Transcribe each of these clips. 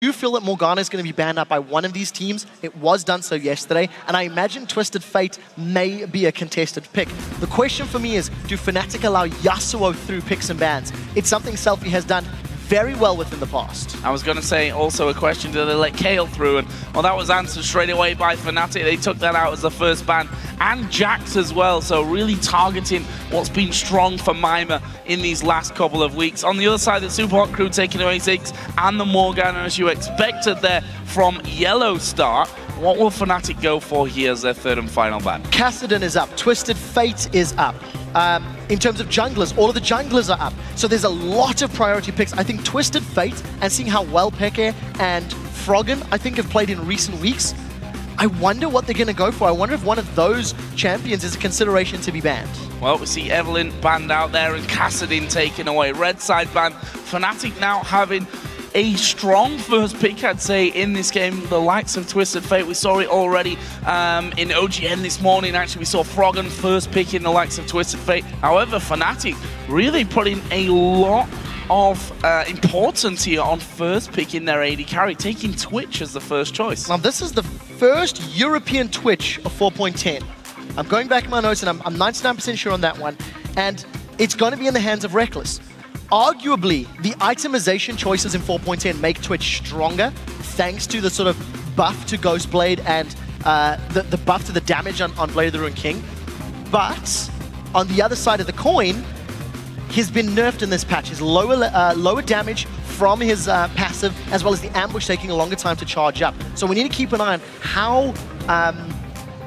You feel that Morgana is going to be banned out by one of these teams. It was done so yesterday, and I imagine Twisted Fate may be a contested pick. The question for me is, do Fnatic allow Yasuo through picks and bans? It's something Selfie has done very well with in the past. I was going to say also a question, do they let Kale through? And well, that was answered straight away by Fnatic. They took that out as the first ban, and Jax as well, so really targeting what's been strong for Mima in these last couple of weeks. On the other side, the Super Hot crew taking away 6 and the Morgana as you expected there from Yellow Star. What will Fnatic go for here as their third and final ban? Kassadin is up, Twisted Fate is up. In terms of junglers, all of the junglers are up. So there's a lot of priority picks. I think Twisted Fate, and seeing how well Peke and Froggen, I think, have played in recent weeks, I wonder what they're going to go for. I wonder if one of those champions is a consideration to be banned. Well, we see Evelyn banned out there and Kassadin taken away. Red side ban. Fnatic now having a strong first pick, I'd say, in this game. The likes of Twisted Fate, we saw it already in OGN this morning. Actually, we saw Froggen first pick in the likes of Twisted Fate. However, Fnatic really putting a lot of importance here on first picking their AD carry, taking Twitch as the first choice. Now, this is the first European Twitch of 4.10. I'm going back in my notes, and I'm 99% sure on that one. And it's going to be in the hands of Reckless. Arguably, the itemization choices in 4.10 make Twitch stronger, thanks to the sort of buff to Ghostblade and the buff to the damage on Blade of the Ruined King. But on the other side of the coin, he's been nerfed in this patch. His lower damage from his passive, as well as the ambush taking a longer time to charge up. So we need to keep an eye on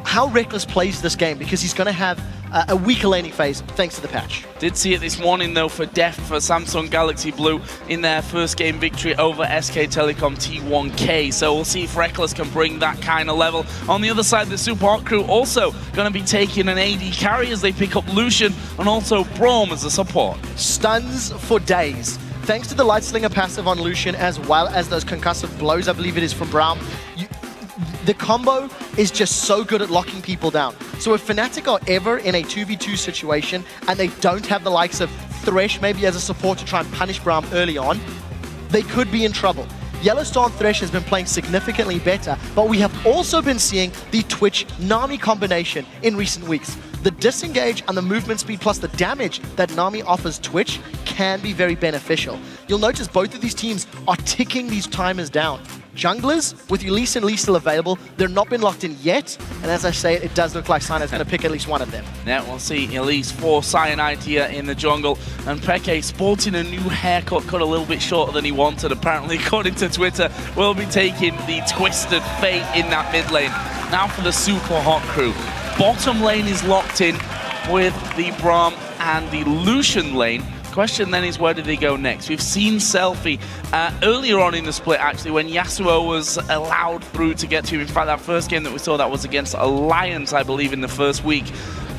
how Reckless plays this game, because he's going to have a weaker laning phase thanks to the patch. Did see it this morning though for Deft for Samsung Galaxy Blue in their first game victory over SK Telecom T1K. So we'll see if Reckless can bring that kind of level. On the other side, the Super Hot crew also going to be taking an AD carry as they pick up Lucian and also Braum as a support. Stuns for days. Thanks to the Lightslinger passive on Lucian, as well as those concussive blows, I believe it is from Braum, the combo is just so good at locking people down. So if Fnatic are ever in a 2v2 situation and they don't have the likes of Thresh maybe as a support to try and punish Braum early on, they could be in trouble. Yellowstar and Thresh has been playing significantly better, but we have also been seeing the Twitch-Nami combination in recent weeks. The disengage and the movement speed plus the damage that Nami offers Twitch can be very beneficial. You'll notice both of these teams are ticking these timers down. Junglers, with Elise and Lee still available, they're not been locked in yet, and as I say, it does look like Cyanide's going to pick at least one of them. Yeah, we'll see Elise for Cyanide here in the jungle, and Peke sporting a new haircut, cut a little bit shorter than he wanted, apparently, according to Twitter, will be taking the Twisted Fate in that mid lane. Now for the Super Hot crew. Bottom lane is locked in with the Braum and the Lucian lane. Question then is, where do they go next? We've seen Selfie earlier on in the split, actually, when Yasuo was allowed through to get to him. In fact, that first game that we saw, that was against Alliance, I believe, in the first week.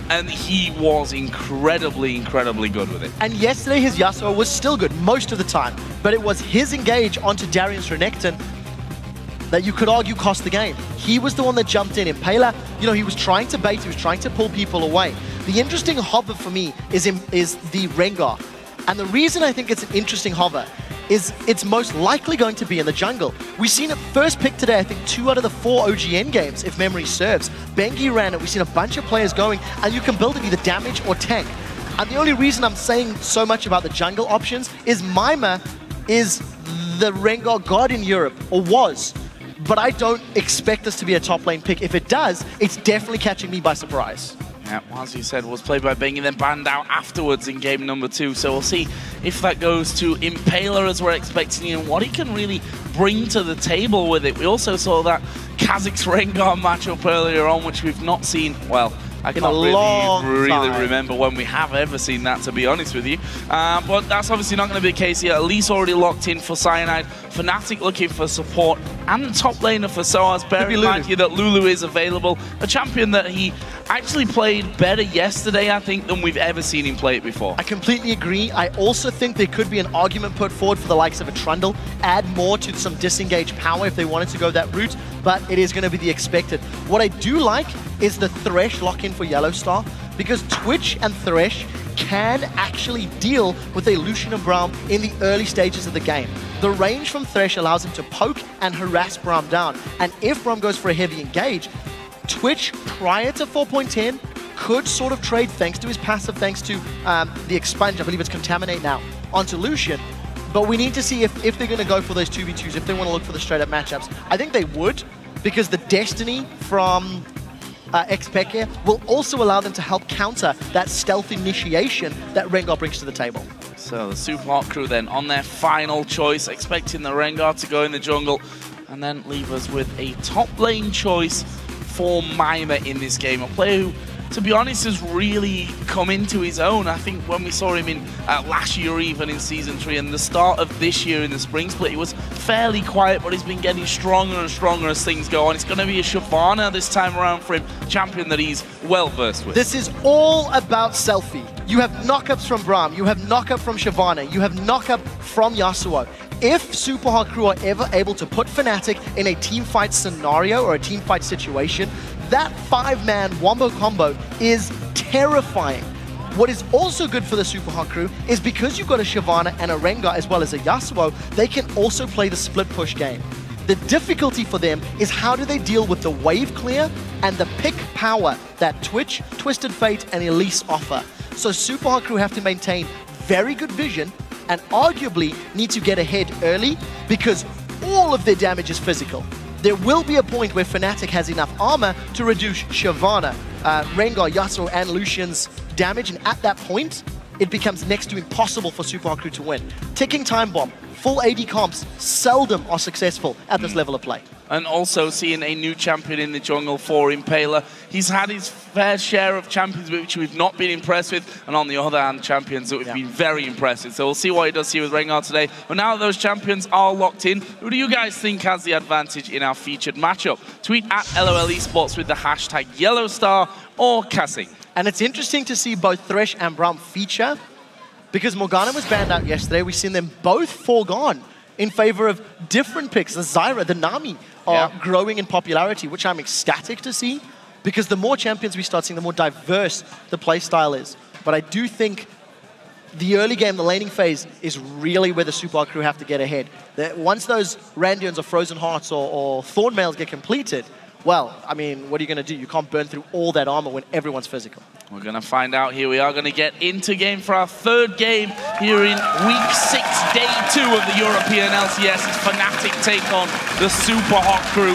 And he was incredibly, incredibly good with it. And yesterday, his Yasuo was still good most of the time. But it was his engage onto Darius Renekton that you could argue cost the game. He was the one that jumped in. Impaler, you know, he was trying to bait, he was trying to pull people away. The interesting hover for me is the Rengar. And the reason I think it's an interesting hover is it's most likely going to be in the jungle. We've seen it first pick today, I think 2 out of the 4 OGN games, if memory serves. Bengi ran it, we've seen a bunch of players going, and you can build it either damage or tank. And the only reason I'm saying so much about the jungle options is Mima is the Rengar god in Europe, or was. But I don't expect this to be a top lane pick. If it does, it's definitely catching me by surprise. Yeah, as you said, was played by Bengi, then banned out afterwards in game number 2. So we'll see if that goes to Impaler as we're expecting and what he can really bring to the table with it. We also saw that Kha'Zix Rengar matchup earlier on, which we've not seen, well, I can't really remember when we have ever seen that, to be honest with you. But that's obviously not going to be the case here. Elise already locked in for Cyanide. Fnatic looking for support. And the top laner for SOAS. Bear in mind here that Lulu is available. A champion that he actually played better yesterday, I think, than we've ever seen him play it before. I completely agree. I also think there could be an argument put forward for the likes of a Trundle. Add more to some disengaged power if they wanted to go that route. But it is going to be the expected. What I do like is the Thresh lock-in for Yellowstar, because Twitch and Thresh can actually deal with a Lucian and Braum in the early stages of the game. The range from Thresh allows him to poke and harass Braum down. And if Braum goes for a heavy engage, Twitch, prior to 4.10, could sort of trade, thanks to his passive, thanks to the expunge, I believe it's Contaminate now, onto Lucian. But we need to see if they're going to go for those 2v2s, if they want to look for the straight-up matchups. I think they would, because the Destiny from Xpeke will also allow them to help counter that stealth initiation that Rengar brings to the table. So the Super Hot crew then on their final choice, expecting the Rengar to go in the jungle, and then leave us with a top lane choice for Mima in this game. A player who, to be honest, has really come into his own. I think when we saw him in last year, even in Season 3, and the start of this year in the Spring Split, he was fairly quiet, but he's been getting stronger and stronger as things go on. It's going to be a Shyvana this time around for him, champion that he's well-versed with. This is all about Selfie. You have knockups from Braum, you have knockup from Shyvana, you have knockup from Yasuo. If Super Hot crew are ever able to put Fnatic in a teamfight scenario or a teamfight situation, that 5-man wombo combo is terrifying. What is also good for the Super Hot crew is because you've got a Shyvana and a Rengar as well as a Yasuo, they can also play the split push game. The difficulty for them is how do they deal with the wave clear and the pick power that Twitch, Twisted Fate, and Elise offer. So Super Hot crew have to maintain very good vision and arguably need to get ahead early because all of their damage is physical. There will be a point where Fnatic has enough armor to reduce Shyvana, Rengar, Yasuo, and Lucian's damage, and at that point, it becomes next to impossible for Super Hot crew to win. Ticking time bomb, full AD comps seldom are successful at this level of play. And also seeing a new champion in the jungle for Impaler. He's had his fair share of champions which we've not been impressed with, and on the other hand, champions that we've been very impressed with. So we'll see what he does here with Rengar today. But now that those champions are locked in, who do you guys think has the advantage in our featured matchup? Tweet at LOL eSports with the hashtag YellowStar or Cassing. And it's interesting to see both Thresh and Braum feature, because Morgana was banned out yesterday. We've seen them both foregone in favor of different picks. The Zyra, the Nami are growing in popularity, which I'm ecstatic to see, because the more champions we start seeing, the more diverse the playstyle is. But I do think the early game, the laning phase, is really where the Super Hot crew have to get ahead. Once those Randuins or Frozen Hearts or Thorn Mails get completed, well, I mean, what are you going to do? You can't burn through all that armor when everyone's physical. We're going to find out here. We are going to get into game for our third game here in Week 6, Day 2 of the European LCS. It's Fnatic take on the Super Hot crew.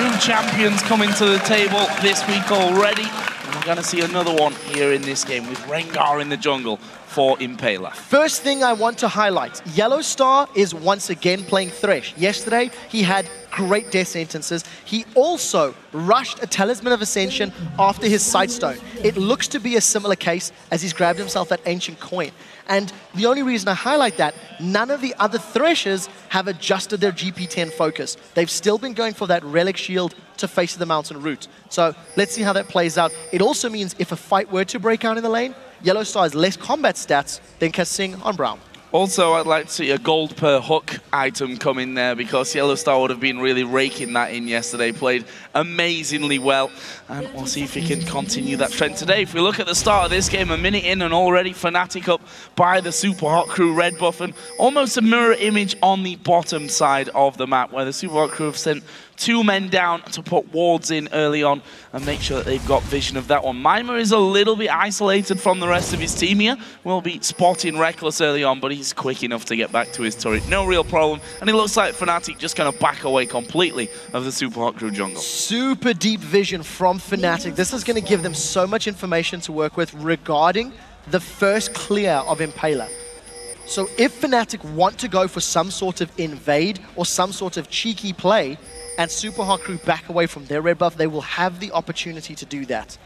New champions coming to the table this week already. And we're going to see another one here in this game with Rengar in the jungle for Impaler. First thing I want to highlight, YellowStar is once again playing Thresh. Yesterday, he had great death sentences. He also rushed a Talisman of Ascension after his Sightstone. It looks to be a similar case as he's grabbed himself that ancient coin. And the only reason I highlight that, none of the other Threshers have adjusted their GP10 focus. They've still been going for that Relic Shield to face the mountain route. So let's see how that plays out. It also means if a fight were to break out in the lane, YellowStar has less combat stats than Cassing on Braum. Also, I'd like to see a gold per hook item come in there because YellowStar would have been really raking that in yesterday. Played amazingly well, and we'll see if he can continue that trend today. If we look at the start of this game, a minute in and already Fnatic up by the Super Hot crew red buff, and almost a mirror image on the bottom side of the map where the Super Hot crew have sent 2 men down to put wards in early on and make sure that they've got vision of that one. Mima is a little bit isolated from the rest of his team here. Will be spotting Reckless early on, but he's quick enough to get back to his turret. No real problem. And it looks like Fnatic just going to back away completely of the Super Hot crew jungle. Super deep vision from Fnatic. This is going to give them so much information to work with regarding the first clear of Impaler. So if Fnatic want to go for some sort of invade or some sort of cheeky play, and Super Hot crew back away from their red buff, they will have the opportunity to do that.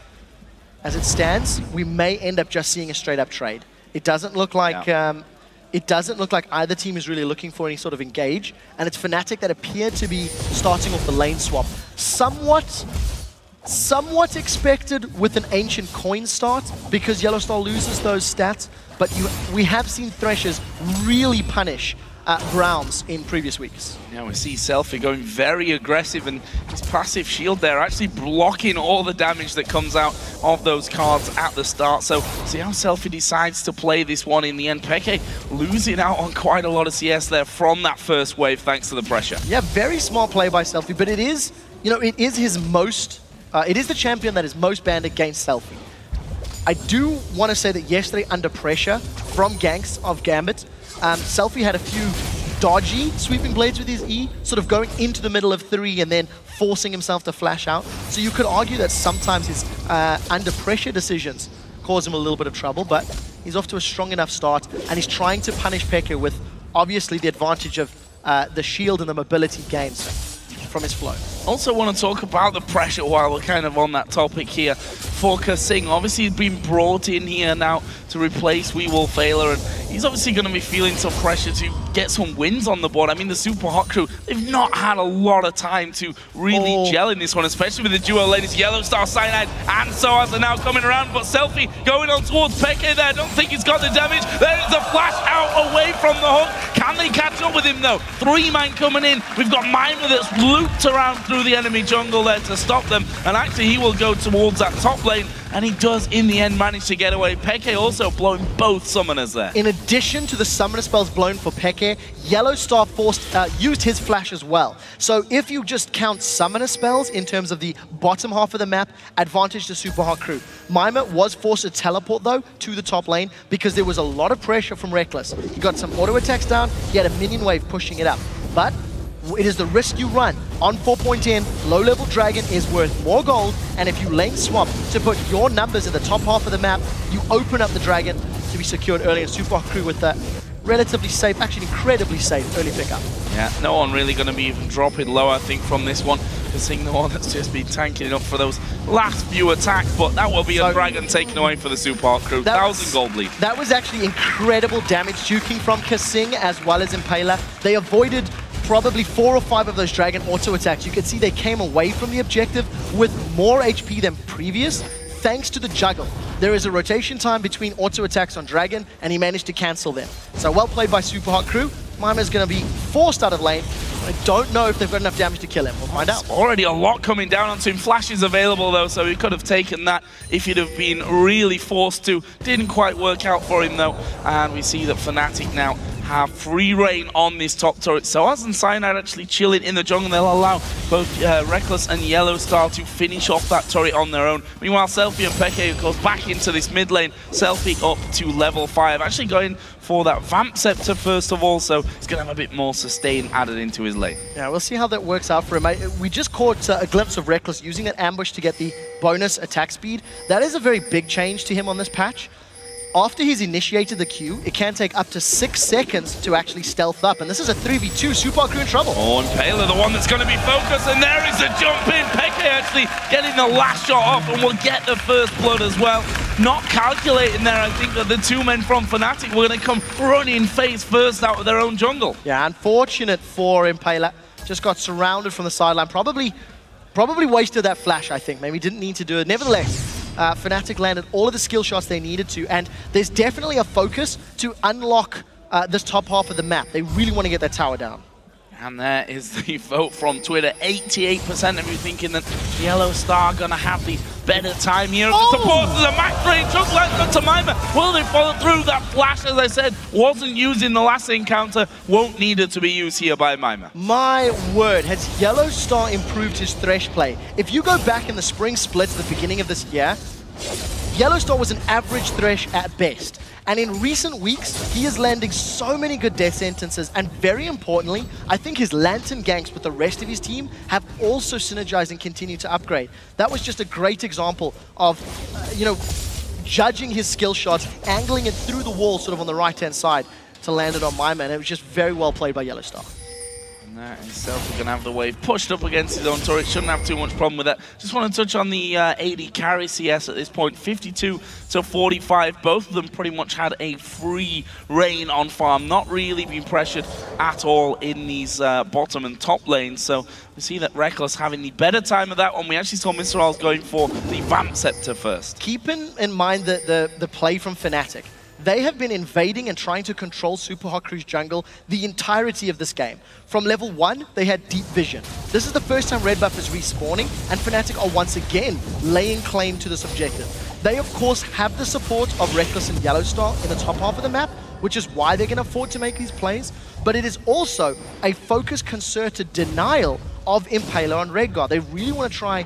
As it stands, we may end up just seeing a straight-up trade. It doesn't look like either team is really looking for any sort of engage, and it's Fnatic that appeared to be starting off the lane swap. Somewhat expected with an ancient coin start because YellowStar loses those stats, but we have seen Threshers really punish Browns in previous weeks. Yeah, we see Selfie going very aggressive, and his passive shield there actually blocking all the damage that comes out of those cards at the start. So see how Selfie decides to play this one in the end. Peke losing out on quite a lot of CS there from that first wave thanks to the pressure. Yeah, very smart play by Selfie, but it is, you know, it is his most, it is the champion that is most banned against Selfie. I do want to say that yesterday, under pressure from ganks of Gambit, Selfie had a few dodgy sweeping blades with his E, sort of going into the middle of 3 and then forcing himself to flash out. So you could argue that sometimes his under pressure decisions cause him a little bit of trouble, but he's off to a strong enough start, and he's trying to punish Peke with obviously the advantage of the shield and the mobility gains from his flow. Also want to talk about the pressure while we're kind of on that topic here for Kasing. Obviously he's been brought in here now to replace WeWolfAiler, and he's obviously going to be feeling some pressure to get some wins on the board. I mean, the Super Hot crew, they've not had a lot of time to really gel in this one, especially with the duo lanes. Yellow Star, Cyanide, and Soaz are now coming around, but Selfie going on towards Peke there. I don't think he's got the damage. There is a flash out away from the hook. Can they catch up with him though? 3-man coming in. We've got Mima that's looped around through the enemy jungle there to stop them, and actually he will go towards that top lane, and he does in the end manage to get away. Peke also blowing both summoners there. In addition to the summoner spells blown for Peke, Yellow Star used his flash as well. So if you just count summoner spells in terms of the bottom half of the map, advantage to Super Hot crew. Mima was forced to teleport though to the top lane because there was a lot of pressure from Reckless. He got some auto attacks down, he had a minion wave pushing it up. But it is the risk you run. On 4.10, low-level Dragon is worth more gold, and if you lane swap to put your numbers in the top half of the map, you open up the Dragon to be secured early, and Super Hot crew with that relatively safe, actually incredibly safe early pickup. Yeah, no one really going to be even dropping low, I think, from this one. Seeing the one that's just been tanking it up for those last few attacks, but that will be a Dragon taken away for the Super Hot crew. 1,000 gold lead. That was actually incredible damage juking from Kasing as well as Impaler. They avoided probably 4 or 5 of those Dragon auto attacks. You could see they came away from the objective with more HP than previous, thanks to the juggle. There is a rotation time between auto attacks on Dragon, and he managed to cancel them. So well played by Super Hot crew. Mima's going to be forced out of lane. I don't know if they've got enough damage to kill him. We'll find out. Already a lot coming down onto him. Flash is available though, so he could have taken that if he'd have been really forced to. Didn't quite work out for him though. And we see that Fnatic now have free reign on this top turret. Soaz and Cyanide actually chilling in the jungle. They'll allow both Reckless and Yellow Star to finish off that turret on their own. Meanwhile, Selfie and Peke goes back into this mid lane. Selfie up to level 5. Actually going for that Vamp Scepter first of all, so he's going to have a bit more sustain added into his lane. Yeah, we'll see how that works out for him. We just caught a glimpse of Reckless using an ambush to get the bonus attack speed. That is a very big change to him on this patch. After he's initiated the Q, it can take up to 6 seconds to actually stealth up. And this is a 3v2, Super crew in trouble. Oh, and Paler, the one that's going to be focused, and there is a jump in. Peke actually getting the last shot off, and will get the first blood as well. Not calculating there, I think, that the 2 men from Fnatic were going to come running face first out of their own jungle. Yeah, unfortunate for Impaler. Just got surrounded from the sideline. Probably wasted that flash, I think. Maybe didn't need to do it. Nevertheless, Fnatic landed all of the skill shots they needed to, and there's definitely a focus to unlock this top half of the map. They really want to get that tower down. And there is the vote from Twitter. 88% of you thinking that Yellow Star gonna have the better time here. The support to the max range, just like to Mima. Will they follow through? That flash, as I said, wasn't used in the last encounter, won't need it to be used here by Mima. My word, has Yellow Star improved his Thresh play? If you go back in the spring splits at the beginning of this year, Yellow Star was an average Thresh at best. And in recent weeks, he is landing so many good death sentences, and very importantly, I think his Lantern ganks with the rest of his team have also synergized and continue to upgrade. That was just a great example of, judging his skill shots, angling it through the wall sort of on the right-hand side to land it on Mima, and it was just very well played by Yellow Star. And that himself is going to have the wave pushed up against his own turret. Shouldn't have too much problem with that. Just want to touch on the AD carry CS at this point. 52 to 45. Both of them pretty much had a free reign on farm. Not really being pressured at all in these bottom and top lanes. So we see that Reckless having the better time of that one. We actually saw Mr. Al's going for the Vamp Scepter first. Keep in mind the play from Fnatic. they have been invading and trying to control Super Hot Crew's jungle the entirety of this game. From level 1, they had deep vision. This is the first time Red Buff is respawning, and Fnatic are once again laying claim to this objective. They, of course, have the support of Reckless and Yellowstar in the top half of the map, which is why they can afford to make these plays, but it is also a focused, concerted denial of Impaler on Redguard. They really want to try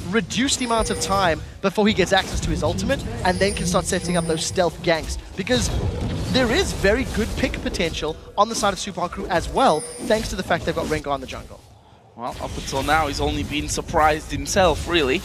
reduce the amount of time before he gets access to his ultimate and then can start setting up those stealth ganks, because there is very good pick potential on the side of Super Hot Crew as well, thanks to the fact they've got Rengar in the jungle. Well, up until now, he's only been surprised himself, really,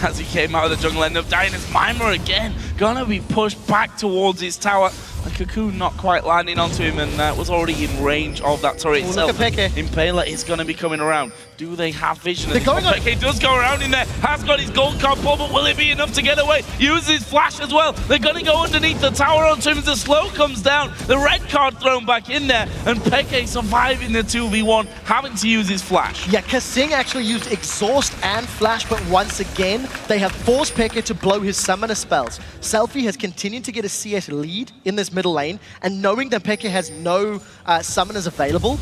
as he came out of the jungle, ended up dying as Mimer again, gonna be pushed back towards his tower. And Cocoon not quite landing onto him, and was already in range of that turret itself. Look at Peke. Impaler is going to be coming around. Do they have vision? They're going on. Peke does go around in there, has got his gold card pull, but will it be enough to get away? Uses his flash as well. They're going to go underneath the tower onto him as the slow comes down. The red card thrown back in there, and Peke surviving the 2v1, having to use his flash. Yeah, Kasing actually used exhaust and flash, but once again, they have forced Peke to blow his summoner spells. Selfie has continued to get a CS lead in this middle lane, and knowing that Peke has no summoners available,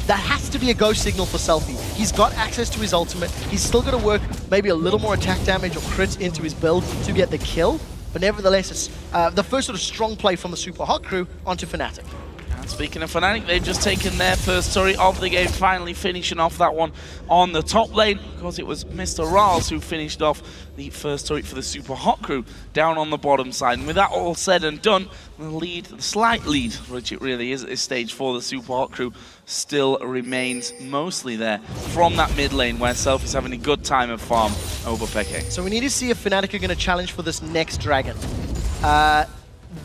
that has to be a go signal for Selfie. He's got access to his ultimate. He's still going to work maybe a little more attack damage or crit into his build to get the kill, but nevertheless, it's the first sort of strong play from the Super Hot Crew onto Fnatic. And speaking of Fnatic, they've just taken their first turret of the game, finally finishing off that one on the top lane, because it was Mr. Rals who finished off the first turret for the Super Hot Crew down on the bottom side. And with that all said and done, the slight lead, which it really is at this stage for the Super Hot Crew, still remains mostly there from that mid lane where Self is having a good time of farm over Peke. So we need to see if Fnatic are going to challenge for this next dragon.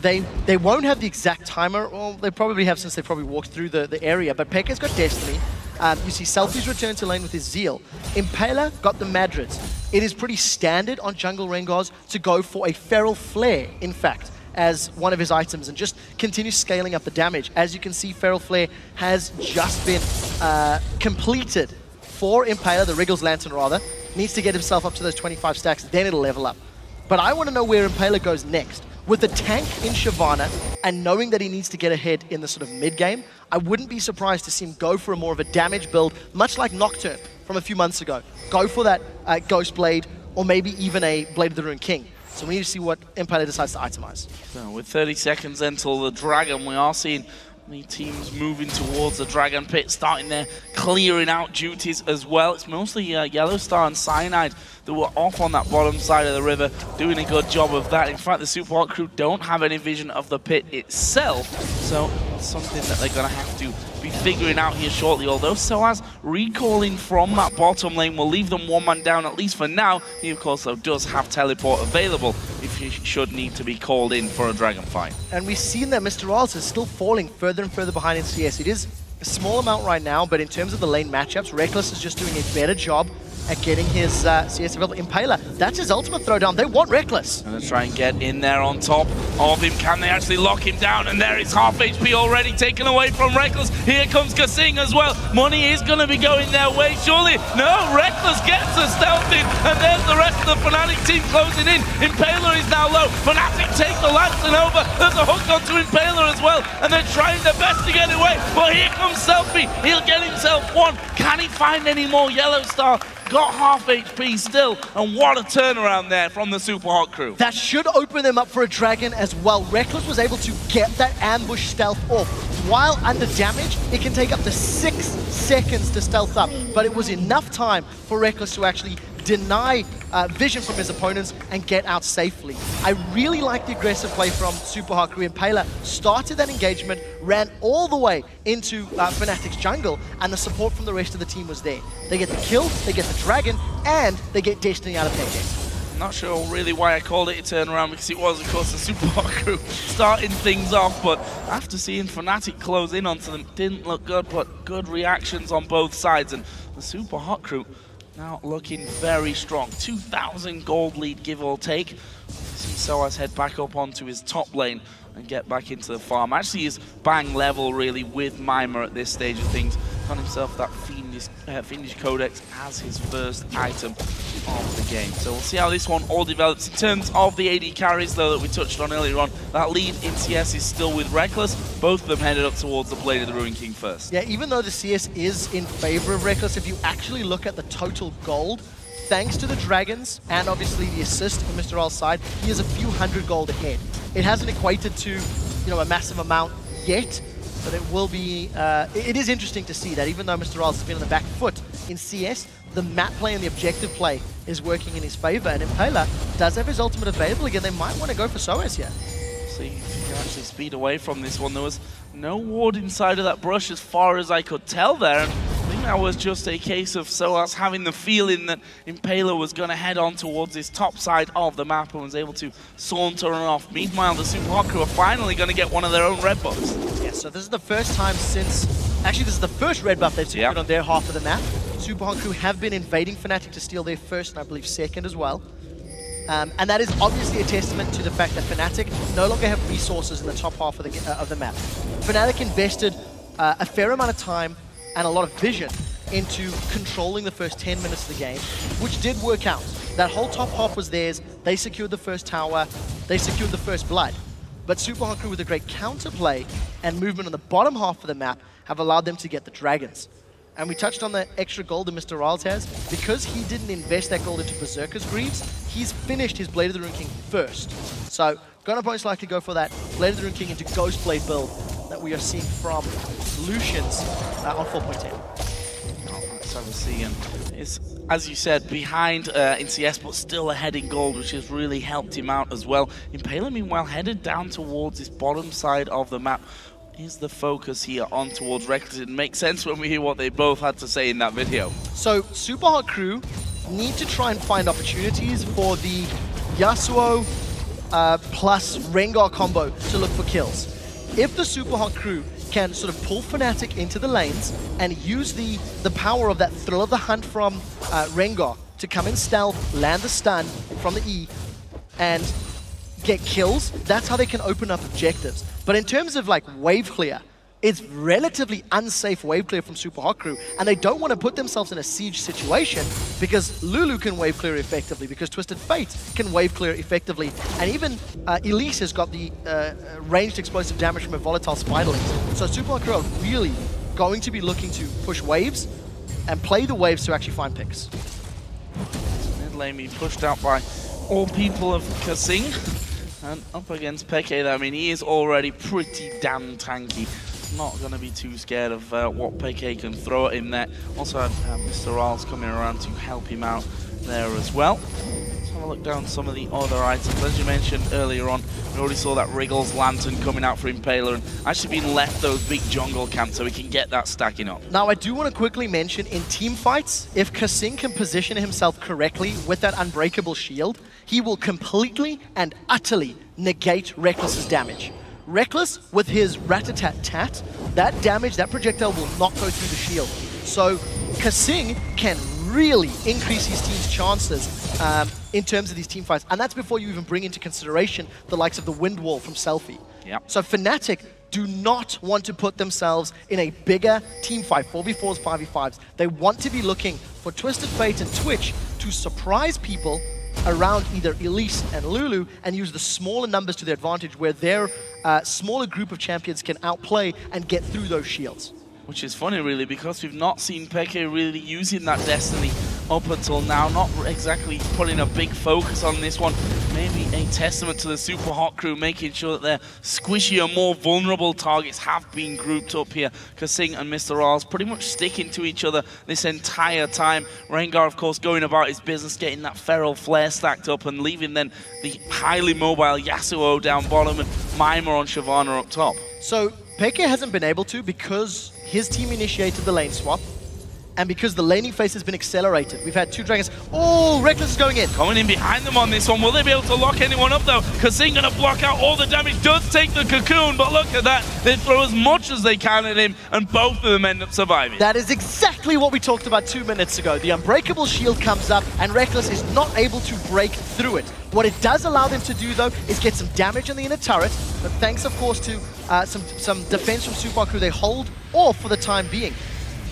They won't have the exact timer. Well, they probably have, since they probably walked through the area, but Peke's got Destiny. You see Selfie's return to lane with his Zeal. Impaler got the Madrids. It is pretty standard on jungle Rengars to go for a Feral Flare, in fact, as one of his items, and just continue scaling up the damage. As you can see, Feral Flare has just been completed for Impaler, the Wriggles Lantern rather. Needs to get himself up to those 25 stacks, then it'll level up. But I want to know where Impaler goes next. With the tank in Shyvana, and knowing that he needs to get ahead in the sort of mid-game, I wouldn't be surprised to see him go for a more of a damage build, much like Nocturne from a few months ago. Go for that Ghost Blade, or maybe even a Blade of the Ruined King. So we need to see what Impaler decides to itemize. So with 30 seconds until the Dragon, we are seeing the teams moving towards the Dragon Pit, starting there, clearing out duties as well. It's mostly Yellowstar and Cyanide that were off on that bottom side of the river, doing a good job of that. In fact, the Super Hot Crew don't have any vision of the pit itself, so it's something that they're going to have to be figuring out here shortly. Although Soaz recalling from that bottom lane will leave them one man down, at least for now. He, of course, though, does have teleport available if he should need to be called in for a dragon fight. And we've seen that Mr. Rals is still falling further and further behind in CS. It is a small amount right now, but in terms of the lane matchups, Reckless is just doing a better job at getting his CS available. Impaler, that's his ultimate throwdown. They want Reckless. Gonna try and get in there on top of him. Can they actually lock him down? And there is half HP already taken away from Reckless. Here comes Kasing as well. Money is gonna be going their way, surely. No, Reckless gets a stealth in, and there's the rest of the Fnatic team closing in. Impaler is now low. Fnatic take the Lantern over. There's a hook onto Impaler as well, and they're trying their best to get away. Well, here comes Selfie. He'll get himself one. Can he find any more Yellowstar? Got half HP still, and what a turnaround there from the Super Hot Crew. That should open them up for a dragon as well. Reckless was able to get that ambush stealth off. While under damage, it can take up to 6 seconds to stealth up, but it was enough time for Reckless to actually deny vision from his opponents and get out safely. I really like the aggressive play from Super Hot Crew. Impaler started that engagement, ran all the way into Fnatic's jungle, and the support from the rest of the team was there. They get the kill, they get the dragon, and they get Destiny out of Peke. Not sure really why I called it a turnaround, because it was, of course, the Super Hot Crew starting things off, but after seeing Fnatic close in onto them, didn't look good, but good reactions on both sides, and the Super Hot Crew now looking very strong. 2,000 gold lead, give or take. See Soaz head back up onto his top lane and get back into the farm. Actually is bang level really with Mimer at this stage of things. Got himself that Fiend Fiendish Codex as his first item of the game. So we'll see how this one all develops. In terms of the AD carries, though, that we touched on earlier on, that lead in CS is still with Reckless. Both of them headed up towards the Blade of the Ruin King first. Yeah, even though the CS is in favor of Reckless, if you actually look at the total gold, thanks to the Dragons and obviously the assist on Mr. R's side, he is a few hundred gold ahead. It hasn't equated to, you know, a massive amount yet, but it will be, it is interesting to see that even though Mr. R's has been on the back foot in CS, the map play and the objective play is working in his favor, and Impaler does have his ultimate available again. They might want to go for SOAS here. See if he can actually speed away from this one. There was no ward inside of that brush as far as I could tell there. And I think that was just a case of SOAS having the feeling that Impaler was going to head on towards his top side of the map and was able to saunter on off. Meanwhile, the Super Hot Crew are finally going to get one of their own red buffs. Yeah, so this is the first time since... Actually, this is the first red buff they've secured on their half of the map. Super Hot Crew have been invading Fnatic to steal their first and I believe second as well. And that is obviously a testament to the fact that Fnatic no longer have resources in the top half of the map. Fnatic invested a fair amount of time and a lot of vision into controlling the first 10 minutes of the game, which did work out. That whole top half was theirs. They secured the first tower. They secured the first blood. But Super Hot Crew, with a great counterplay and movement on the bottom half of the map, have allowed them to get the Dragons. And we touched on the extra gold that Mr. Riles has. Because he didn't invest that gold into Berserker's Greaves, he's finished his Blade of the Ruin King first. So, gonna most likely go for that Blade of the Ruin King into Ghostblade build that we are seeing from Lucian's on 4.10. Let's have a see. And it's, as you said, behind in CS, but still ahead in gold, which has really helped him out as well. Impaler, meanwhile, headed down towards this bottom side of the map. Is the focus here on towards Reckless? It makes sense when we hear what they both had to say in that video. So, Super Hot Crew need to try and find opportunities for the Yasuo plus Rengar combo to look for kills. If the Super Hot Crew can sort of pull Fnatic into the lanes and use the power of that Thrill of the Hunt from Rengar to come in stealth, land the stun from the E, and get kills, that's how they can open up objectives. But in terms of like wave clear, it's relatively unsafe wave clear from Super Hot Crew, and they don't want to put themselves in a siege situation because Lulu can wave clear effectively, because Twisted Fate can wave clear effectively, and even Elise has got the ranged explosive damage from a volatile Spiderlings. So Super Hot Crew are really going to be looking to push waves and play the waves to actually find picks. Mid lane being pushed out by all people of Kasing. And up against Peke, I mean, he is already pretty damn tanky. Not going to be too scared of what Peke can throw at him there. Also had Mr. Riles coming around to help him out there as well. Let's have a look down some of the other items. As you mentioned earlier on, we already saw that Wriggle's Lantern coming out for Impaler and actually being left those big jungle camps so we can get that stacking up. Now, I do want to quickly mention, in team fights, if Kasing can position himself correctly with that unbreakable shield, he will completely and utterly negate Reckless's damage. Reckless, with his rat-a-tat-tat, that damage, that projectile will not go through the shield. So Kasing can really increase his team's chances in terms of these team fights. And that's before you even bring into consideration the likes of the Wind Wall from Selfie. Yep. So Fnatic do not want to put themselves in a bigger team fight, 4v4s, 5v5s. They want to be looking for Twisted Fate and Twitch to surprise people around either Elise and Lulu and use the smaller numbers to their advantage, where their smaller group of champions can outplay and get through those shields. Which is funny, really, because we've not seen Peke really using that Destiny up until now. Not exactly putting a big focus on this one. Maybe a testament to the Super Hot Crew, making sure that their squishier, more vulnerable targets have been grouped up here. Kasing and Mr. Riles pretty much sticking to each other this entire time. Rengar, of course, going about his business, getting that Feral Flare stacked up and leaving then the highly mobile Yasuo down bottom and Mimer on Shyvana up top. So Peke hasn't been able to because his team initiated the lane swap, and because the laning phase has been accelerated. We've had two Dragons. Oh, Reckless is going in. Coming in behind them on this one. Will they be able to lock anyone up, though? Kasing going to block out all the damage. Does take the cocoon, but look at that. They throw as much as they can at him, and both of them end up surviving. That is exactly what we talked about 2 minutes ago. The Unbreakable Shield comes up, and Reckless is not able to break through it. What it does allow them to do, though, is get some damage on the inner turret, but thanks, of course, to some defense from Super Crew, they hold off for the time being.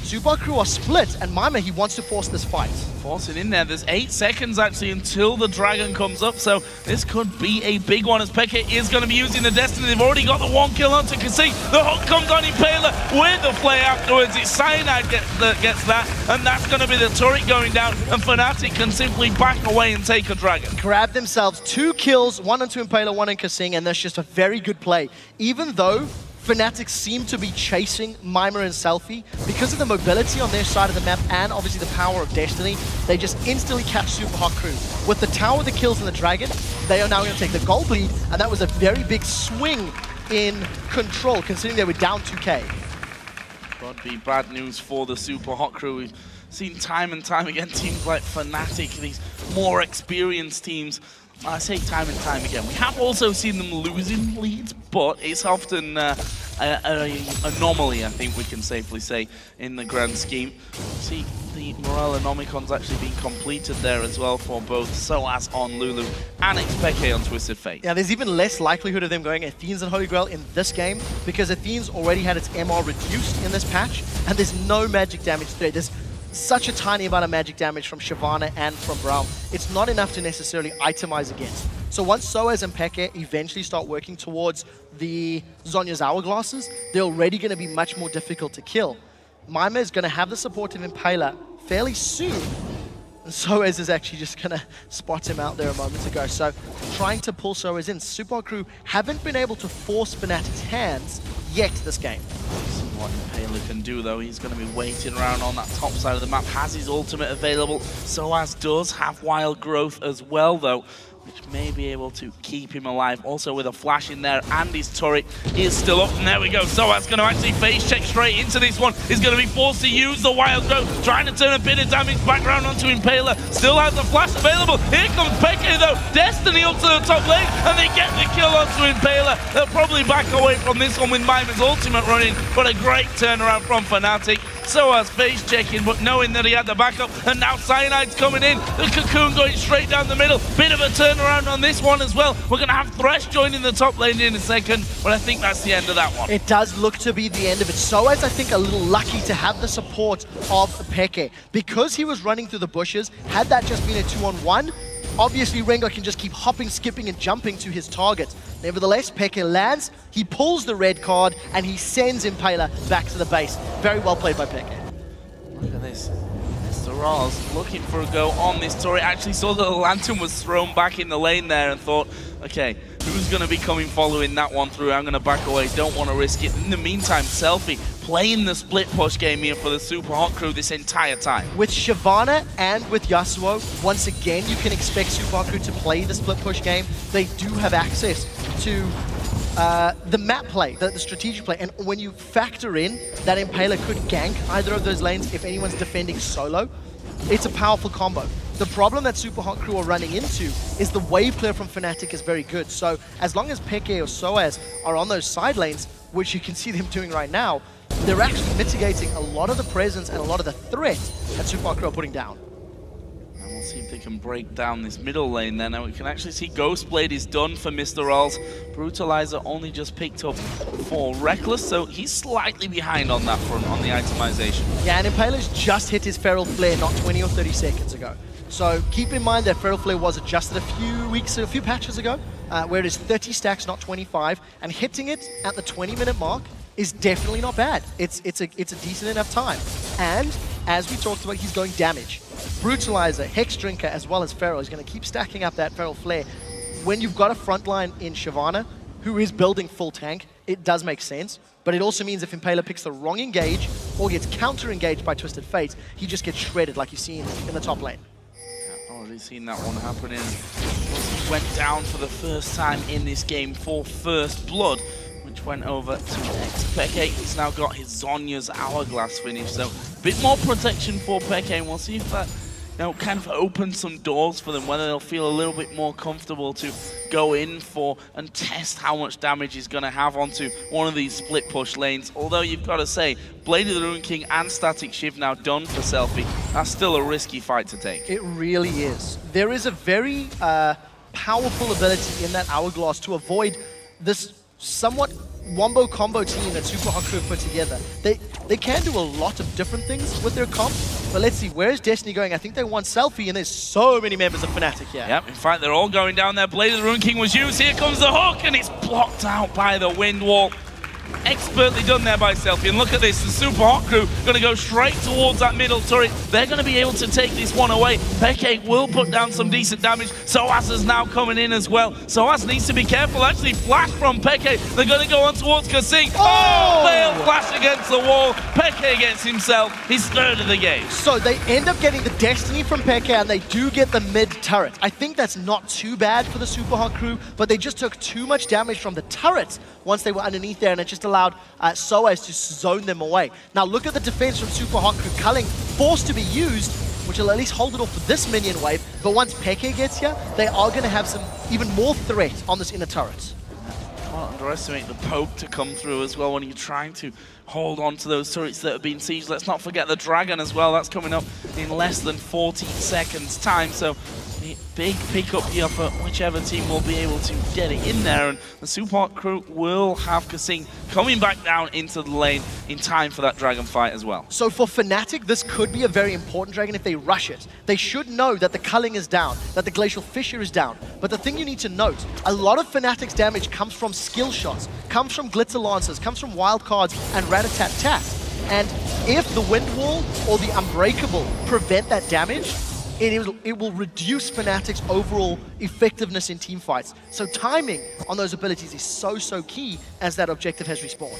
SUPA Crew are split, and Mima, he wants to force this fight. Force it in there. There's 8 seconds actually until the dragon comes up, so this could be a big one as Peke is going to be using the Destiny. They've already got the 1 kill onto Kasi. The hook comes on Impaler with the flare afterwards. It's Cyanide that gets that, and that's going to be the turret going down, and Fnatic can simply back away and take a dragon. Grab themselves 2 kills, 1 onto Impaler, 1 on Kasing, and that's just a very good play. Even though Fnatic seem to be chasing Mima and Selfie, because of the mobility on their side of the map and obviously the power of Destiny, they just instantly catch SUPA Crew. With the tower, the kills, and the dragon, they are now going to take the gold lead, and that was a very big swing in control, considering they were down 2k. Could be bad news for the SUPA Crew. We've seen time and time again teams like Fnatic, these more experienced teams. I say time and time again. We have also seen them losing leads, but it's often an anomaly, I think we can safely say, in the grand scheme. See the Morale Anomicon's actually been completed there as well for both SOAS on Lulu and Xpeke on Twisted Fate. Yeah, there's even less likelihood of them going Athenes and Holy Grail in this game, because Athenes already had its MR reduced in this patch, and there's no magic damage there. There's such a tiny amount of magic damage from Shyvana and from Braum. It's not enough to necessarily itemize against. So once SOAS and Peke eventually start working towards the Zhonya's Hourglasses, they're already going to be much more difficult to kill. Mima is going to have the support of Impaler fairly soon. And SOAS is actually just going to spot him out there a moment ago. So trying to pull SOAS in. SUPA Crew haven't been able to force Fnatic's hands yet this game. What Impaler can do though, he's going to be waiting around on that top side of the map, has his ultimate available. SOAS does have wild growth as well though, which may be able to keep him alive. Also with a flash in there, and his turret is still up. And there we go. SOAS going to actually face check straight into this one. He's going to be forced to use the wild growth, trying to turn a bit of damage back around onto Impaler. Still has the flash available. Here comes Peke though. Destiny up to the top lane, and they get the kill onto Impaler. They'll probably back away from this one with Mima's ultimate running, but a great turnaround from Fnatic. SOAS face checking, but knowing that he had the backup, and now Cyanide's coming in. The Cocoon going straight down the middle. Bit of a turnaround on this one as well. We're going to have Thresh joining the top lane in a second, but I think that's the end of that one. It does look to be the end of it. SOAS, I think, a little lucky to have the support of Peke. Because he was running through the bushes, had that just been a 2-on-1, obviously Rengar can just keep hopping, skipping, and jumping to his target. Nevertheless, Peke lands, he pulls the red card, and he sends Impaler back to the base. Very well played by Peke. Look at this. Mr. Ross looking for a go on this turret. Actually saw that the lantern was thrown back in the lane there and thought, okay, who's going to be coming following that one through? I'm going to back away, don't want to risk it. In the meantime, Selfie playing the split push game here for the SUPA Crew this entire time. With Shyvana and with Yasuo, once again, you can expect SUPA Crew to play the split push game. They do have access to the map play, the strategic play, and when you factor in that Impaler could gank either of those lanes if anyone's defending solo, it's a powerful combo. The problem that SUPA Crew are running into is the wave clear from Fnatic is very good. So as long as Peke or SOAS are on those side lanes, which you can see them doing right now, they're actually mitigating a lot of the presence and a lot of the threat that SUPA Crew are putting down. And we'll see if they can break down this middle lane then. Now we can actually see Ghostblade is done for Mr. Rolls. Brutalizer only just picked up for Reckless, so he's slightly behind on that front, on the itemization. Yeah, and Impaler's just hit his Feral Flare not 20 or 30 seconds ago. So keep in mind that Feral Flare was adjusted a few patches ago, where it is 30 stacks, not 25, and hitting it at the 20-minute mark is definitely not bad. It's a decent enough time. And as we talked about, he's going damage. Brutalizer, Hex Drinker, as well as Feral is going to keep stacking up that Feral Flare. When you've got a frontline in Shyvana, who is building full tank, it does make sense. But it also means if Impaler picks the wrong engage or gets counter-engaged by Twisted Fate, he just gets shredded like you see in the top lane. Already seen that one happening. He went down for the first time in this game for First Blood, which went over to Xpeke. He's now got his Zhonya's Hourglass finish, so a bit more protection for Peke, and we'll see if that kind of opens some doors for them, whether they'll feel a little bit more comfortable to go in for and test how much damage he's going to have onto one of these split push lanes. Although you've got to say, Blade of the Ruin King and Static Shiv now done for Selfie. That's still a risky fight to take. It really is. There is a very powerful ability in that Hourglass to avoid this somewhat wombo combo team that SUPA Crew put together. They can do a lot of different things with their comp, but let's see, where's Destiny going? I think they want Selfie, and there's so many members of Fnatic here. Yep, in fact, they're all going down there. Blade of the Ruin King was used. Here comes the hook, and it's blocked out by the wind wall. Expertly done there by Selfie. And look at this, the Super Hot crew going to go straight towards that middle turret. They're going to be able to take this one away. Peke will put down some decent damage. Soaz is now coming in as well. Soaz needs to be careful. Actually, flash from Peke. They're going to go on towards Kasing. Oh! Fail flash against the wall. Peke gets himself his third of the game. So they end up getting the Destiny from Peke, and they do get the mid turret. I think that's not too bad for the Super Hot crew, but they just took too much damage from the turret once they were underneath there, and it just allowed Soaz to zone them away. Now look at the defense from Super Hot crew. Culling forced to be used, which will at least hold it off for this minion wave, but once Peke gets here, they are going to have some even more threat on this inner turret. Can't underestimate the poke to come through as well when you're trying to hold on to those turrets that have been sieged. Let's not forget the Dragon as well. That's coming up in less than 40 seconds time, so big pickup here for whichever team will be able to get it in there, and the Super Hot crew will have Kasing coming back down into the lane in time for that Dragon fight as well. So for Fnatic, this could be a very important Dragon if they rush it. They should know that the Culling is down, that the Glacial Fissure is down. But the thing you need to note, a lot of Fnatic's damage comes from skill shots, comes from Glitzer Lancers, comes from Wild Cards and Rat-a-tat-tat. And if the Wind Wall or the Unbreakable prevent that damage, it will reduce Fnatic's overall effectiveness in team fights. So timing on those abilities is so key as that objective has respawned.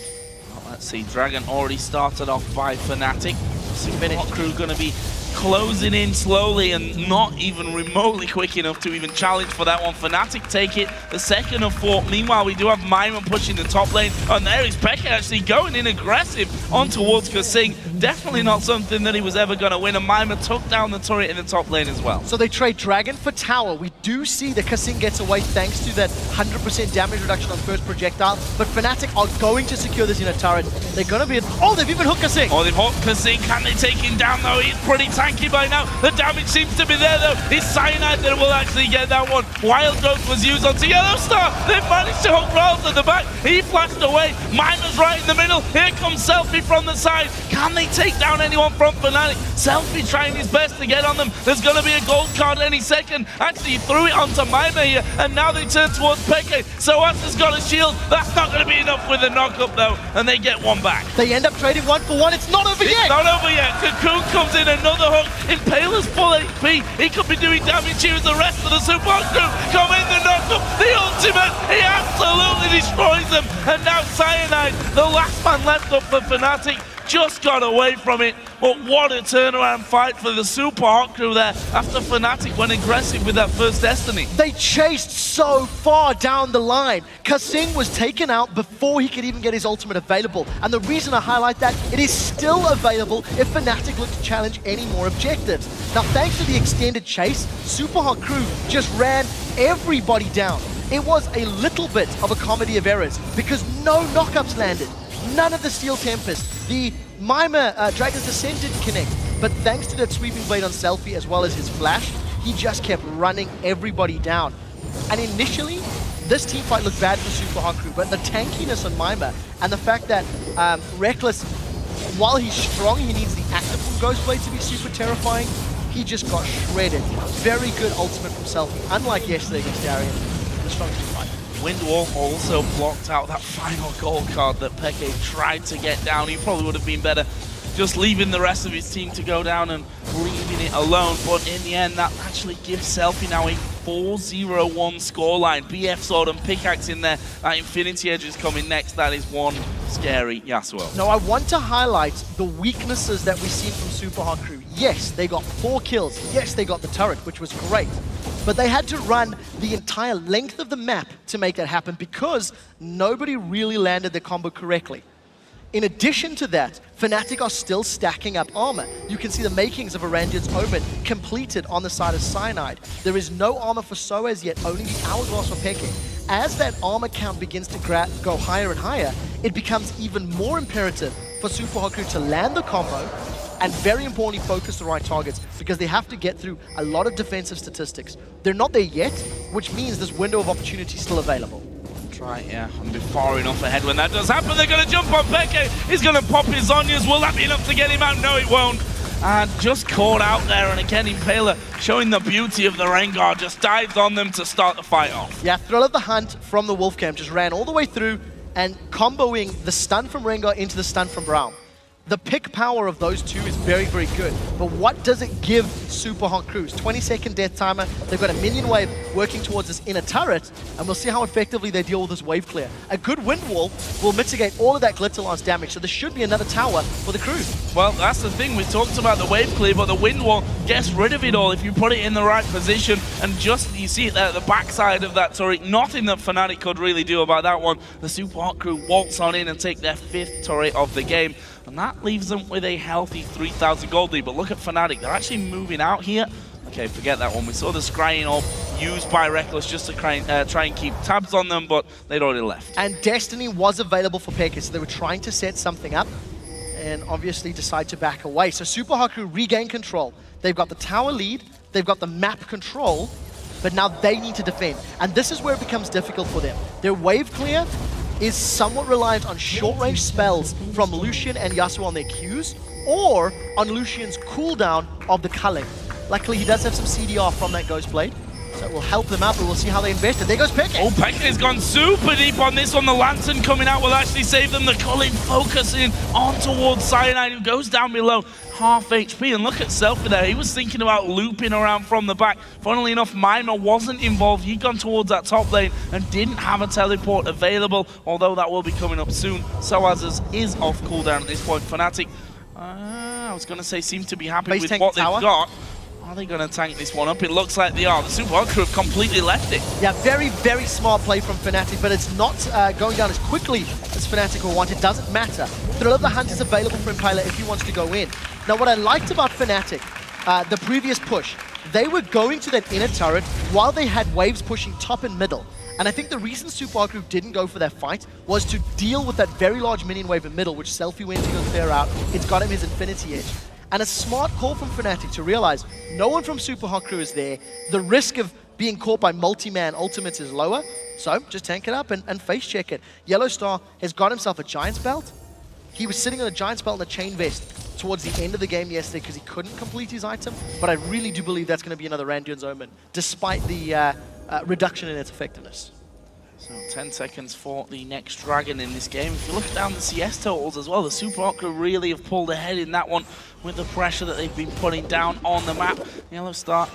Well, let's see, Dragon already started off by Fnatic. Super Hot crew going to be closing in slowly and not even remotely quick enough to even challenge for that one. Fnatic take it, the second of 4. Meanwhile, we do have Mima pushing the top lane, and there is Peke actually going in aggressive on towards Kasing. Definitely not something that he was ever going to win, and Mima took down the turret in the top lane as well. So they trade Dragon for Tower. We do see that Kasing gets away thanks to that 100% damage reduction on first projectile, but Fnatic are going to secure this inner turret. They're going to be... Oh, they've even hooked Kasing! Oh, they've hooked Kasing. Can they take him down, though? He's pretty tanky by now. The damage seems to be there, though. It's Cyanide that will actually get that one. Wild Growth was used onto Yellowstar. They've managed to hook Ralph at the back. He flashed away. Mima's right in the middle. Here comes Selfie from the side. Can they take down anyone from Fnatic? Selfie trying his best to get on them. There's going to be a gold card any second. Actually, he threw it onto Mima here, and now they turn towards Peke. Soaz has got a shield. That's not going to be enough with the knock-up, though, and they get one back. They end up trading 1 for 1. It's not over yet! It's not over yet. Cocoon comes in, another hook. Impaler's full HP. He could be doing damage here as the rest of the Super Hot crew come in the knock-up. The ultimate, he absolutely destroys them. And now Cyanide, the last man left up for Fnatic, just got away from it. But what a turnaround fight for the Super Hot crew there after Fnatic went aggressive with that first Destiny. They chased so far down the line. Kasing was taken out before he could even get his ultimate available. And the reason I highlight that, it is still available if Fnatic look to challenge any more objectives. Now, thanks to the extended chase, Super Hot crew just ran everybody down. It was a little bit of a comedy of errors because no knockups landed. None of the Steel Tempest, the Mima Dragon's Descent didn't connect, but thanks to that sweeping blade on Selfie as well as his flash, he just kept running everybody down. And initially, this team fight looked bad for Super Hot crew, but the tankiness on Mima and the fact that Reckless, while he's strong, he needs the active from Ghostblade to be super terrifying. He just got shredded. Very good ultimate from Selfie, unlike yesterday against Darien. The strongest fight. Wind Wall also blocked out that final gold card that Peke tried to get down. He probably would have been better just leaving the rest of his team to go down and leaving it alone. But in the end, that actually gives Selfie now a 4-0-1 scoreline. BF Sword and Pickaxe in there. That Infinity Edge is coming next. That is one scary Yasuo. Now, I want to highlight the weaknesses that we've seen from Super Hot crew. Yes, they got 4 kills. Yes, they got the turret, which was great. But they had to run the entire length of the map to make that happen because nobody really landed the combo correctly. In addition to that, Fnatic are still stacking up armor. You can see the makings of Arandian's Omen completed on the side of Cyanide. There is no armor for Soaz yet, only the Hourglass for Peke. As that armor count begins to go higher and higher, it becomes even more imperative for Super Hot crew to land the combo and very importantly focus the right targets because they have to get through a lot of defensive statistics. They're not there yet, which means this window of opportunity is still available. Try, yeah, and be far enough ahead when that does happen. They're going to jump on Peke. He's going to pop his Zhonya's. Will that be enough to get him out? No, it won't. And just caught out there, and again, Impaler showing the beauty of the Rengar, just dives on them to start the fight off. Yeah, Thrill of the Hunt from the Wolfcamp just ran all the way through and comboing the stun from Rengar into the stun from Braum. The pick power of those two is very, very good. But what does it give Super Hot Crews? 20-second death timer. They've got a minion wave working towards this inner turret, and we'll see how effectively they deal with this wave clear. A good wind wall will mitigate all of that glitter lance damage, so there should be another tower for the crew. Well, that's the thing. We talked about the wave clear, but the wind wall gets rid of it all if you put it in the right position. And just, you see it there at the backside of that turret. Nothing that Fnatic could really do about that one. The Super Hot Crew waltz on in and take their 5th turret of the game. And that leaves them with a healthy 3,000 gold lead. But look at Fnatic, they're actually moving out here. Okay, forget that one. We saw the scrying orb used by Reckless just to try and keep tabs on them, but they'd already left. And Destiny was available for Pekka, so they were trying to set something up and obviously decide to back away. So Super Hot Crew regain control. They've got the tower lead, they've got the map control, but now they need to defend. And this is where it becomes difficult for them. Their wave clear is somewhat reliant on short-range spells from Lucian and Yasuo on their Qs, or on Lucian's cooldown of the culling. Luckily, he does have some CDR from that Ghost Blade, so it will help them out, but we'll see how they invest it. There goes Peke. Oh, Peke has gone super deep on this one. The Lantern coming out will actually save them. The culling focusing on towards Cyanide, who goes down below half HP. And look at Selfie there. He was thinking about looping around from the back. Funnily enough, Mima wasn't involved. He'd gone towards that top lane and didn't have a teleport available, although that will be coming up soon. Soaz's is off cooldown at this point. Fnatic, I was going to say, seem to be happy with what they've got. Are they going to tank this one up? It looks like they are. The Super Hot Crew have completely left it. Yeah, very, very smart play from Fnatic, but it's not going down as quickly as Fnatic will want. It doesn't matter. Thrill of the Hunt is available for Impaler if he wants to go in. Now, what I liked about Fnatic, the previous push, they were going to that inner turret while they had waves pushing top and middle. And I think the reason Super Hot Crew didn't go for that fight was to deal with that very large minion wave in middle, which Selfie went to go clear out. It's got him his Infinity Edge. And a smart call from Fnatic to realize no one from Super Hot Crew is there. The risk of being caught by multi-man ultimates is lower. So just tank it up and face check it. Yellow Star has got himself a Giant's Belt. He was sitting on a Giant's Belt and a Chain Vest towards the end of the game yesterday because he couldn't complete his item. But I really do believe that's going to be another Randion's Omen, despite the reduction in its effectiveness. So 10 seconds for the next Dragon in this game. If you look down the CS totals as well, the Super Hot Crew really have pulled ahead in that one with the pressure that they've been putting down on the map. Yellow Star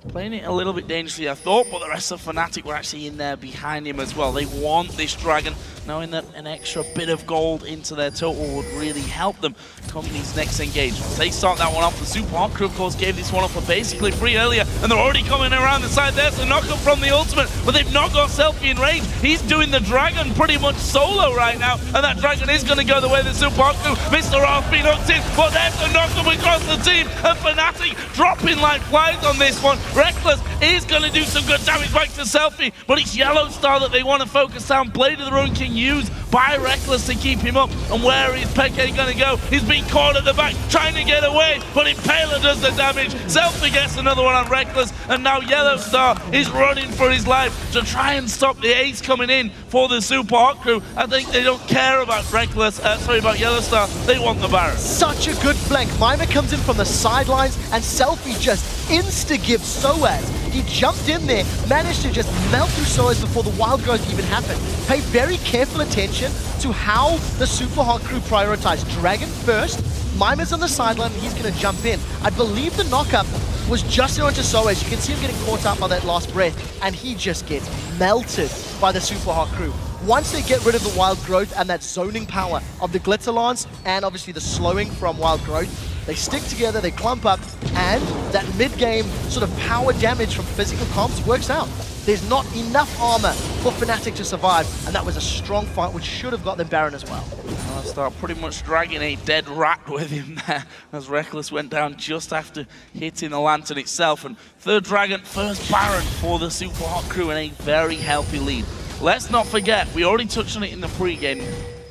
playing it a little bit dangerously, I thought, but the rest of Fnatic were actually in there behind him as well. They want this Dragon, knowing that an extra bit of gold into their total would really help them come these next engagements. They start that one off. The Super Hot Crew, of course, gave this one up for basically free earlier, and they're already coming around the side there, so knock up from the ultimate, but they've not got Selfie in range. He's doing the Dragon pretty much solo right now, and that Dragon is going to go the way of the Super Hot Crew. Mr. R's been hooked in, but there's the knock up across the team, and Fnatic dropping like flies on this one. Reckless is going to do some good damage back to Selfie, but it's Yellow Star that they want to focus on. Blade of the Ruin King used by Reckless to keep him up, and where is Peke going to go? He's being caught at the back, trying to get away, but Impaler does the damage. Selfie gets another one on Reckless, and now Yellow Star is running for his life to try and stop the ace coming in for the Super Hot Crew. I think they don't care about about Yellow Star. They want the Baron. Such a good flank. Mima comes in from the sidelines, and Selfie just insta-gives Soaz. He jumped in there, managed to just melt through Soaz before the wild growth even happened. Pay very careful attention to how the Super Hot Crew prioritize. Dragon first, Mima's on the sideline, and he's going to jump in. I believe the knockup was just onto Soaz. You can see him getting caught up by that last breath, and he just gets melted by the Super Hot Crew. Once they get rid of the wild growth and that zoning power of the Glitter Lance, and obviously the slowing from wild growth, they stick together, they clump up, and that mid-game sort of power damage from physical comps works out. There's not enough armor for Fnatic to survive, and that was a strong fight, which should have got them Baron as well. I'll start pretty much dragging a dead rat with him there, as Reckless went down just after hitting the Lantern itself. And third Dragon, first Baron for the Super Hot Crew, and a very healthy lead. Let's not forget, we already touched on it in the pre-game,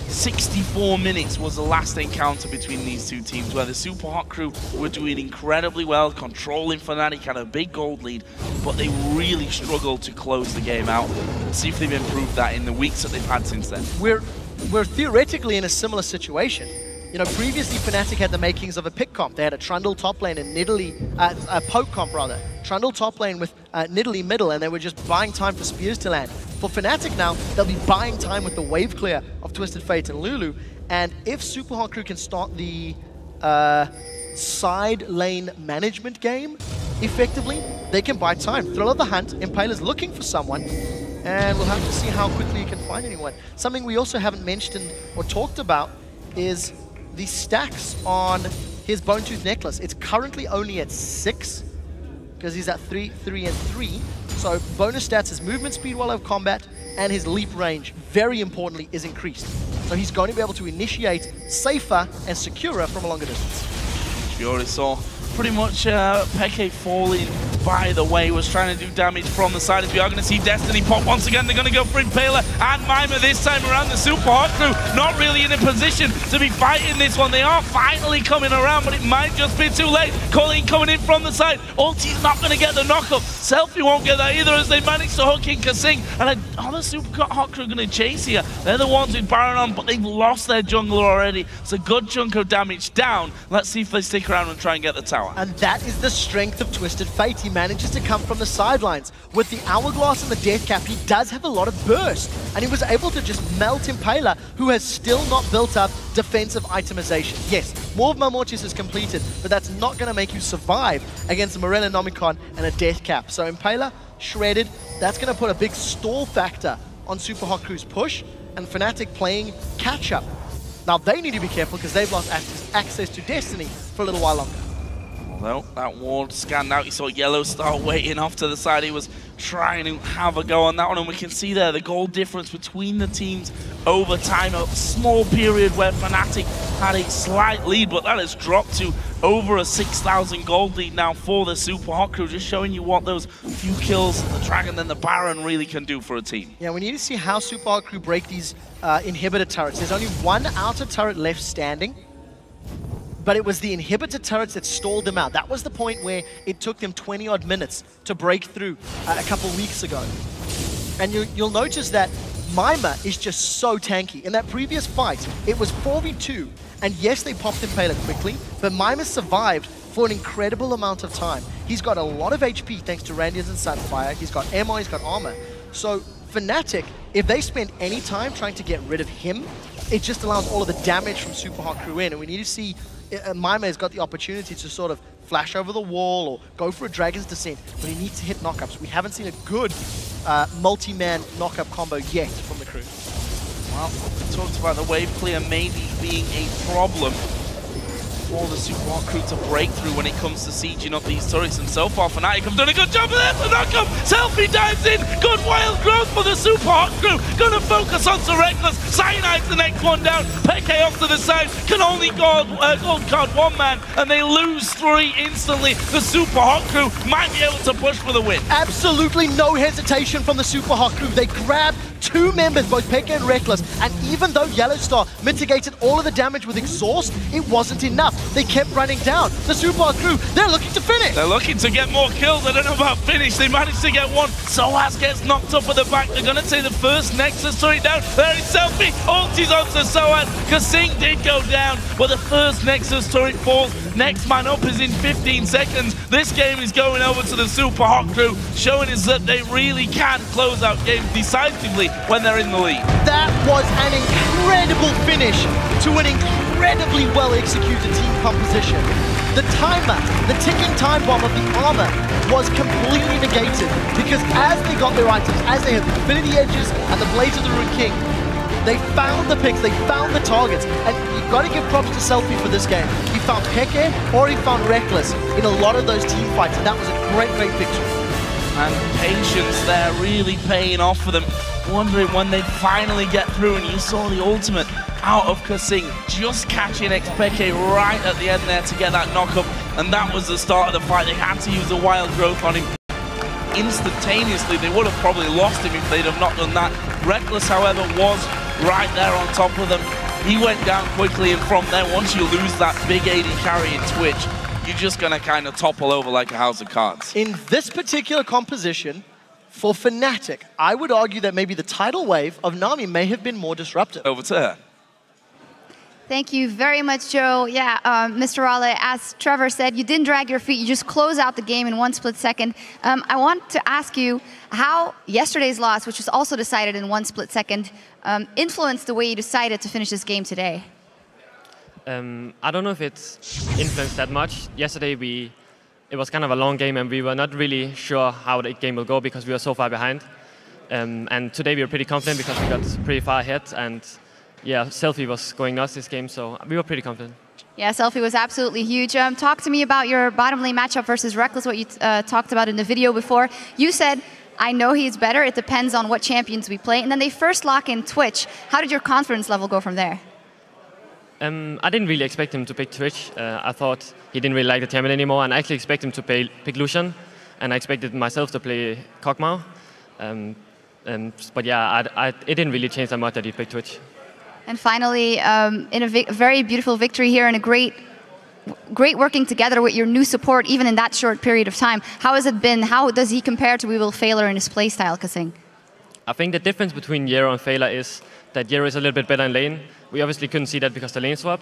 64 minutes was the last encounter between these two teams, where the Super Hot Crew were doing incredibly well, controlling Fnatic, had a big gold lead, but they really struggled to close the game out. Let's see if they've improved that in the weeks that they've had since then. We're theoretically in a similar situation. You know, previously Fnatic had the makings of a pick comp. They had a Trundle top lane and Nidalee, a poke comp rather. Trundle top lane with Nidalee middle, and they were just buying time for spears to land. For Fnatic now, they'll be buying time with the wave clear of Twisted Fate and Lulu. And if Super Hot Crew can start the side lane management game effectively, they can buy time. Thrill of the hunt, Impaler's looking for someone, and we'll have to see how quickly he can find anyone. Something we also haven't mentioned or talked about is the stacks on his Bone Tooth necklace. It's currently only at 6, because he's at 3, 3, and 3. So bonus stats, his movement speed while out of combat, and his leap range, very importantly, is increased. So he's going to be able to initiate safer and securer from a longer distance. We already saw pretty much Peke falling by the way, was trying to do damage from the side. As we are going to see Destiny pop once again. They're going to go for Impaler and Mima this time around. The Super Hot Crew not really in a position to be fighting this one. They are finally coming around, but it might just be too late. Colleen coming in from the side. Ulti's not going to get the knock-up. Selfie won't get that either, as they manage to hook in Kasing. And the Super Hot Crew going to chase here. They're the ones with Baron on, but they've lost their jungler already. It's a good chunk of damage down. Let's see if they stick around and try and get the tower. And that is the strength of Twisted Fate. He manages to come from the sidelines. With the Hourglass and the Death Cap, he does have a lot of burst. And he was able to just melt Impaler, who has still not built up defensive itemization. Yes, more of Malmortius is completed, but that's not going to make you survive against a Morella Nomicon and a Death Cap. So Impaler, shredded. That's going to put a big stall factor on Super Hot Crew's push, and Fnatic playing catch-up. Now they need to be careful because they've lost access to Destiny for a little while longer. Although that ward scanned out, you saw Yellow start waiting off to the side. He was trying to have a go on that one, and we can see there the goal difference between the teams over time. A small period where Fnatic had a slight lead, but that has dropped to over a 6,000 gold lead now for the Super Hot Crew, just showing you what those few kills the Dragon and the Baron really can do for a team. Yeah, we need to see how Super Hot Crew break these inhibitor turrets. There's only one outer turret left standing, but it was the inhibitor turrets that stalled them out. That was the point where it took them 20-odd minutes to break through a couple weeks ago. And you'll notice that Mima is just so tanky. In that previous fight, it was 4v2, and yes, they popped Impaler quickly, but Mima survived for an incredible amount of time. He's got a lot of HP thanks to Radiance and Sunfire. He's got ammo, he's got armor. So Fnatic, if they spend any time trying to get rid of him, it just allows all of the damage from Super Hot Crew in, and we need to see Mima has got the opportunity to sort of flash over the wall or go for a Dragon's Descent, but he needs to hit knockups. We haven't seen a good multi-man knockup combo yet from the crew. Well, we talked about the wave clear maybe being a problem for the Super Hot Crew to break through when it comes to sieging up these turrets, and so far Fnatic have done a good job of that. The knockup, Selfie dives in, good wild growth for the Super Hot Crew, gonna focus on Reckless, Cyanide's the next one down, Peke off to the side, can only gold card one man, and they lose 3 instantly. The Super Hot Crew might be able to push for the win. Absolutely no hesitation from the Super Hot Crew. They grab 2 members, both Peke and Reckless, and even though Yellowstar mitigated all of the damage with Exhaust, it wasn't enough. They kept running down. The Super Hot Crew, they're looking to finish. They're looking to get more kills. I don't know about finish. They managed to get one. Soaz gets knocked up at the back. They're going to take the first Nexus turret down. There is Selfie. Ulti's onto Soaz. Kasing did go down, but the first Nexus turret falls. Next man up is in 15 seconds. This game is going over to the Super Hot Crew, showing us that they really can close out games decisively when they're in the lead. That was an incredible finish to an incredibly well-executed team composition. The timer, the ticking time bomb of the armor was completely negated, because as they got their items, as they had the Infinity Edges and the Blades of the Ruined King, they found the picks, they found the targets, and you've got to give props to Selfie for this game. He found Peke or he found Reckless in a lot of those team fights, and that was a great, great victory. And patience there really paying off for them. Wondering when they'd finally get through, and you saw the ultimate out of Kasing, just catching Peke right at the end there to get that knockup, and that was the start of the fight. They had to use the wild growth on him instantaneously. They would have probably lost him if they'd have not done that. Reckless, however, was right there on top of them. He went down quickly, and from there, once you lose that big AD carry in Twitch, you're just going to kind of topple over like a house of cards. In this particular composition, for Fnatic, I would argue that maybe the tidal wave of Nami may have been more disruptive. Over to her. Thank you very much, Joe. Yeah, Mr. Raleigh, as Trevor said, you didn't drag your feet. You just close out the game in 1 split second. I want to ask you how yesterday's loss, which was also decided in 1 split second, influenced the way you decided to finish this game today. I don't know if it's influenced that much. Yesterday, it was kind of a long game, and we were not really sure how the game will go because we were so far behind. And today we were pretty confident because we got pretty far ahead, and yeah, Selfie was going nuts this game, so we were pretty confident. Yeah, Selfie was absolutely huge. Talk to me about your bottom lane matchup versus Reckless, what you talked about in the video before. You said, I know he's better, it depends on what champions we play. And then they first lock in Twitch. How did your confidence level go from there? I didn't really expect him to pick Twitch. I thought he didn't really like the champion anymore, and I actually expect him to pick Lucian, and I expected myself to play Kog'Maw. But yeah, it didn't really change that much that he picked Twitch. And finally, in a very beautiful victory here and a great working together with your new support, even in that short period of time. How has it been? How does he compare to We Will Failure in his playstyle, Kasing? I think the difference between Yero and Failure is that Yero is a little bit better in lane. We obviously couldn't see that because the lane swap,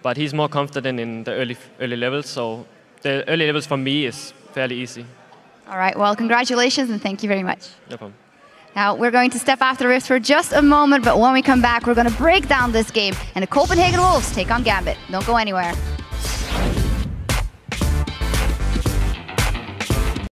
but he's more confident in the early levels, so the early levels for me is fairly easy. All right, well, congratulations and thank you very much. No problem. Now, we're going to step off the Rift for just a moment, but when we come back, we're going to break down this game, and the Copenhagen Wolves take on Gambit. Don't go anywhere.